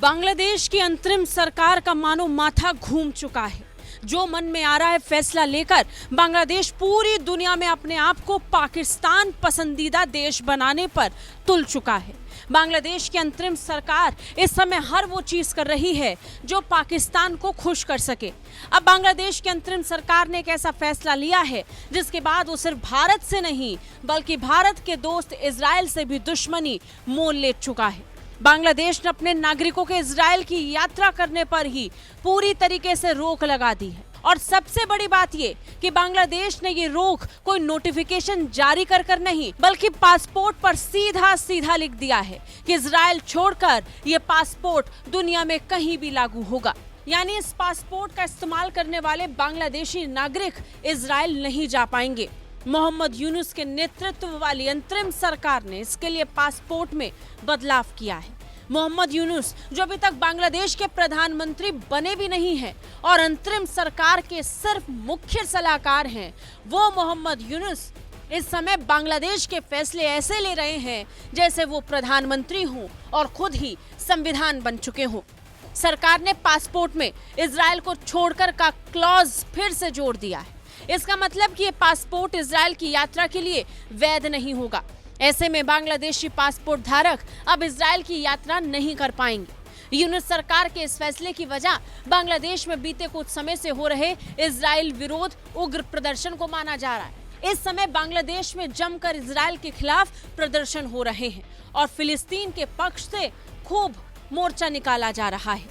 बांग्लादेश की अंतरिम सरकार का मानो माथा घूम चुका है। जो मन में आ रहा है फैसला लेकर बांग्लादेश पूरी दुनिया में अपने आप को पाकिस्तान पसंदीदा देश बनाने पर तुल चुका है। बांग्लादेश की अंतरिम सरकार इस समय हर वो चीज कर रही है जो पाकिस्तान को खुश कर सके। अब बांग्लादेश की अंतरिम सरकार ने एक ऐसा फैसला लिया है जिसके बाद वो सिर्फ भारत से नहीं बल्कि भारत के दोस्त इजराइल से भी दुश्मनी मोल ले चुका है। बांग्लादेश ने अपने नागरिकों के इजराइल की यात्रा करने पर ही पूरी तरीके से रोक लगा दी है। और सबसे बड़ी बात ये कि बांग्लादेश ने ये रोक कोई नोटिफिकेशन जारी कर नहीं बल्कि पासपोर्ट पर सीधा सीधा लिख दिया है कि इजराइल छोड़कर ये पासपोर्ट दुनिया में कहीं भी लागू होगा। यानी इस पासपोर्ट का इस्तेमाल करने वाले बांग्लादेशी नागरिक इजराइल नहीं जा पाएंगे। मोहम्मद यूनुस के नेतृत्व वाली अंतरिम सरकार ने इसके लिए पासपोर्ट में बदलाव किया है। मोहम्मद यूनुस जो अभी तक बांग्लादेश के प्रधानमंत्री बने भी नहीं हैं और अंतरिम सरकार के सिर्फ मुख्य सलाहकार हैं, वो मोहम्मद यूनुस इस समय बांग्लादेश के फैसले ऐसे ले रहे हैं जैसे वो प्रधानमंत्री हों और खुद ही संविधान बन चुके हों। सरकार ने पासपोर्ट में इजराइल को छोड़कर का क्लॉज फिर से जोड़ दिया है। इसका मतलब कि ये पासपोर्ट इजराइल की यात्रा के लिए वैध नहीं होगा। ऐसे में बांग्लादेशी पासपोर्ट धारक अब इजराइल की यात्रा नहीं कर पाएंगे। यूनुस सरकार के इस फैसले की वजह बांग्लादेश में बीते कुछ समय से हो रहे इजराइल विरोध उग्र प्रदर्शन को माना जा रहा है। इस समय बांग्लादेश में जमकर इजराइल के खिलाफ प्रदर्शन हो रहे हैं और फिलिस्तीन के पक्ष से खूब मोर्चा निकाला जा रहा है।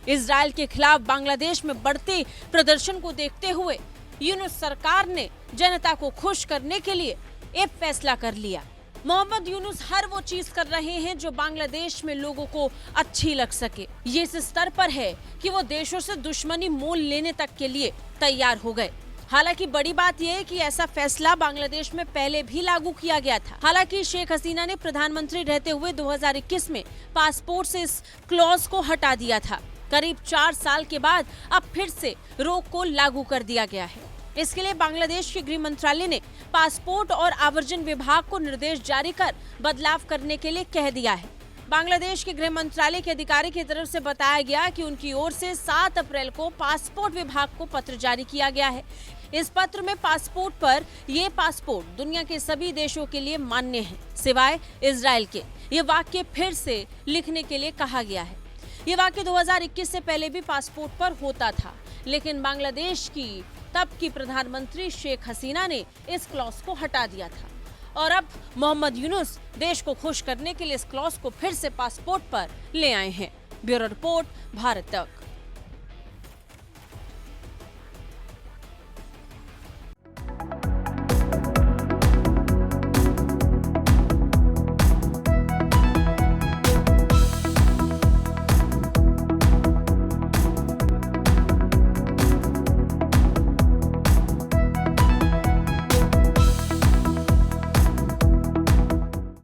इजराइल के खिलाफ बांग्लादेश में बढ़ते प्रदर्शन को देखते हुए यूनुस सरकार ने जनता को खुश करने के लिए एक फैसला कर लिया। मोहम्मद यूनुस हर वो चीज कर रहे हैं जो बांग्लादेश में लोगों को अच्छी लग सके। ये इस स्तर पर है कि वो देशों से दुश्मनी मोल लेने तक के लिए तैयार हो गए। हालांकि बड़ी बात यह है कि ऐसा फैसला बांग्लादेश में पहले भी लागू किया गया था। हालांकि शेख हसीना ने प्रधानमंत्री रहते हुए 2021 में पासपोर्ट से इस क्लॉज को हटा दिया था। करीब 4 साल के बाद अब फिर से रोक को लागू कर दिया गया है। इसके लिए बांग्लादेश के गृह मंत्रालय ने पासपोर्ट और आवर्जन विभाग को निर्देश जारी कर बदलाव करने के लिए कह दिया है। बांग्लादेश के गृह मंत्रालय के अधिकारी की तरफ से बताया गया कि उनकी ओर से 7 अप्रैल को पासपोर्ट विभाग को पत्र जारी किया गया है। इस पत्र में पासपोर्ट पर ये पासपोर्ट दुनिया के सभी देशों के लिए मान्य है सिवाय इजराइल के। ये वाक्य फिर से लिखने के लिए कहा गया है। ये वाक्य 2021 से पहले भी पासपोर्ट पर होता था, लेकिन बांग्लादेश की तब की प्रधानमंत्री शेख हसीना ने इस क्लॉज को हटा दिया था और अब मोहम्मद यूनुस देश को खुश करने के लिए इस क्लॉज को फिर से पासपोर्ट पर ले आए हैं। ब्यूरो रिपोर्ट, भारत तक।